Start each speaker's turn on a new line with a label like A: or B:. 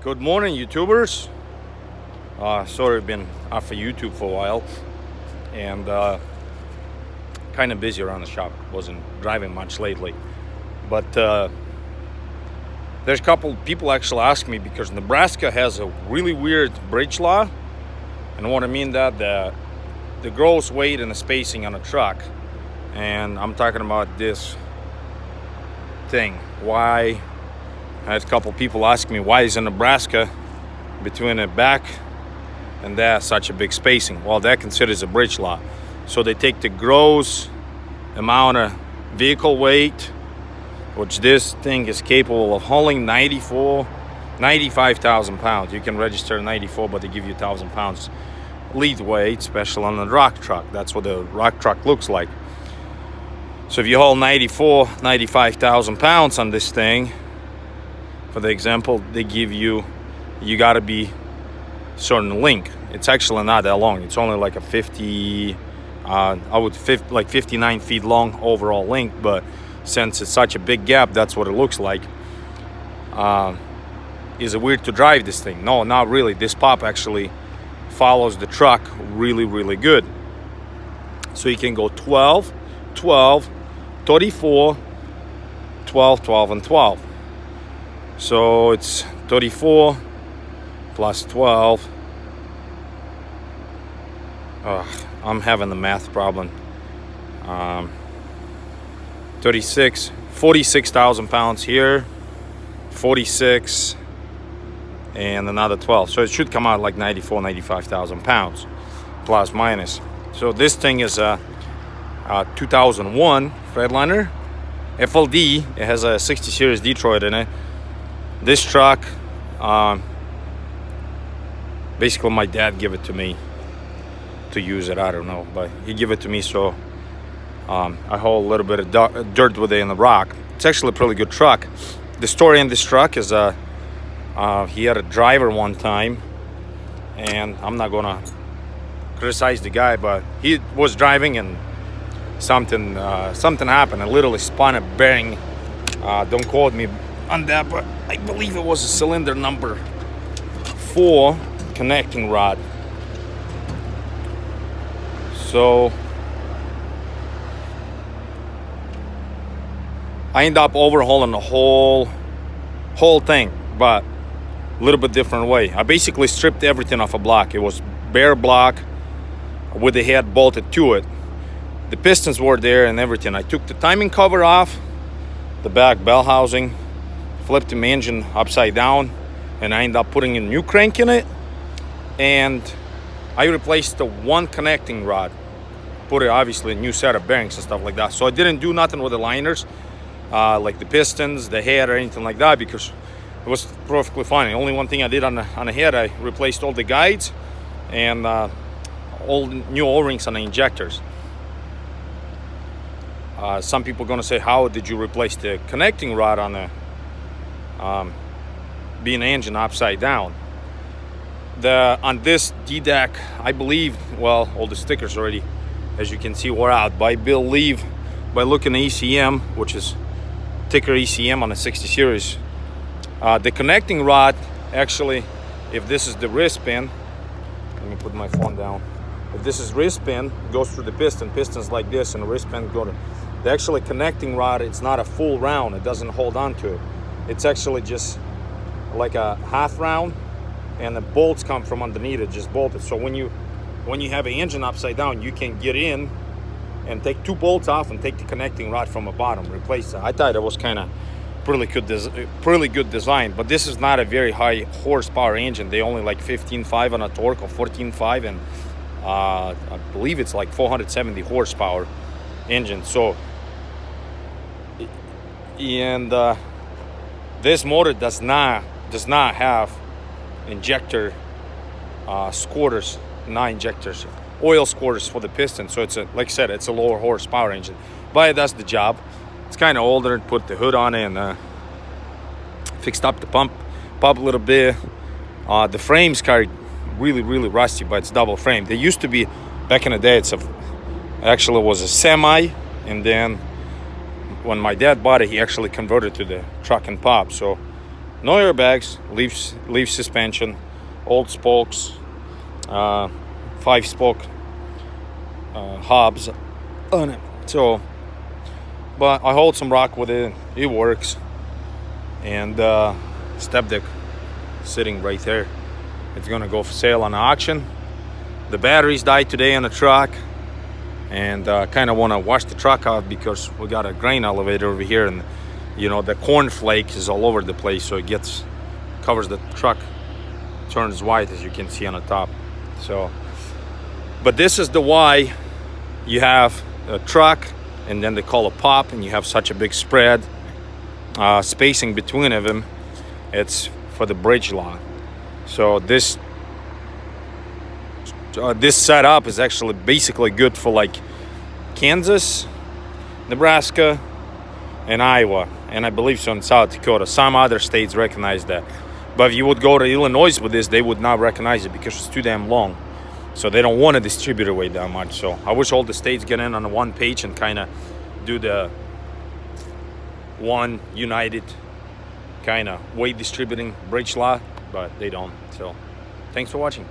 A: Good morning, YouTubers. Sorry, I've been off of YouTube for a while, and kind of busy around the shop. Wasn't driving much lately, but there's a couple people actually ask me because Nebraska has a really weird bridge law, and what I mean that the gross weight and the spacing on a truck, and I'm talking about this thing. Why? I had a couple people ask me why is in Nebraska between the back and that such a big spacing. Well, that considers a bridge law. So they take the gross amount of vehicle weight, which this thing is capable of hauling 95,000 pounds. You can register 94, but they give you 1,000 pounds lead weight, especially on the rock truck. That's what the rock truck looks like. So if you haul 95,000 pounds on this thing, for the example, they give you got to be certain length. It's actually not that long. It's only like a 59 feet long overall length, but since it's such a big gap, that's what it looks like. Is it weird to drive this thing? No, not really. This pop actually follows the truck really, really good. So you can go 12, 12, 34, 12, 12, and 12. So it's 34 plus 12. I'm having the math problem. 46,000 pounds here, 46, and another 12. So it should come out like 95,000 pounds, plus minus. So this thing is a 2001 Freightliner FLD. It has a 60 series Detroit in it. This truck, basically my dad gave it to me to use it. I don't know, but he gave it to me, so I haul a little bit of dirt with it in the rock. It's actually a pretty good truck. The story in this truck is he had a driver one time, and I'm not gonna criticize the guy, but he was driving and something happened. It literally spun a bearing. Don't quote me on that, but I believe it was a cylinder number 4 connecting rod. So I ended up overhauling the whole thing, but a little bit different way. I basically stripped everything off a block. It was bare block with the head bolted to it. The pistons were there and everything. I took the timing cover off, the back bell housing, flipped the engine upside down, and I ended up putting a new crank in it, and I replaced the one connecting rod, put it obviously a new set of bearings and stuff like that. So I didn't do nothing with the liners, like the pistons, the head, or anything like that, because it was perfectly fine. The only one thing I did on the head, I replaced all the guides and all new O-rings on the injectors. Some people are gonna say, how did you replace the connecting rod on the being engine upside down? On this D-deck, I believe, well, all the stickers already, as you can see, were out, but I believe by looking at ECM, which is ticker ECM on the 60 series, the connecting rod, actually, if this is the wrist pin, let me put my phone down. If this is wrist pin, it goes through the pistons like this, and the wrist pin go to the actually connecting rod. It's not a full round. It doesn't hold on to it. It's actually just like a half round, and the bolts come from underneath it, just bolted. So when you have an engine upside down, you can get in and take 2 bolts off and take the connecting rod from the bottom, replace it. I thought it was kind of pretty good design, but this is not a very high horsepower engine. They only like 15.5 on a torque or 14.5, and I believe it's like 470 horsepower engine. So, and this motor does not have injector squirters, not injectors, oil squirters for the piston. So it's like I said, it's a lower horsepower engine, but it does the job. It's kind of older, and put the hood on it and fixed up the pump a little bit. The frames carried really rusty, but it's double frame. They used to be, back in the day, actually was a semi, and then when my dad bought it, he actually converted to the truck and pop. So No airbags, leaf suspension, old spokes, 5-spoke hubs on it. So, but I hold some rock with it. It works. And step deck sitting right there. It's gonna go for sale on auction. The batteries died today on the truck, and kind of want to wash the truck out because we got a grain elevator over here, and you know the corn flake is all over the place, so it covers the truck, turns white as you can see on the top. So, but this is the why you have a truck, and then they call a pop, and you have such a big spread spacing between of them. It's for the bridge lock. So this setup is actually basically good for like Kansas, Nebraska, and Iowa, and I believe so in South Dakota. Some other states recognize that, but if you would go to Illinois with this, they would not recognize it because it's too damn long. So they don't want to distribute it way that much. So I wish all the states get in on the one page and kind of do the one united kind of weight distributing bridge law, but they don't. So thanks for watching.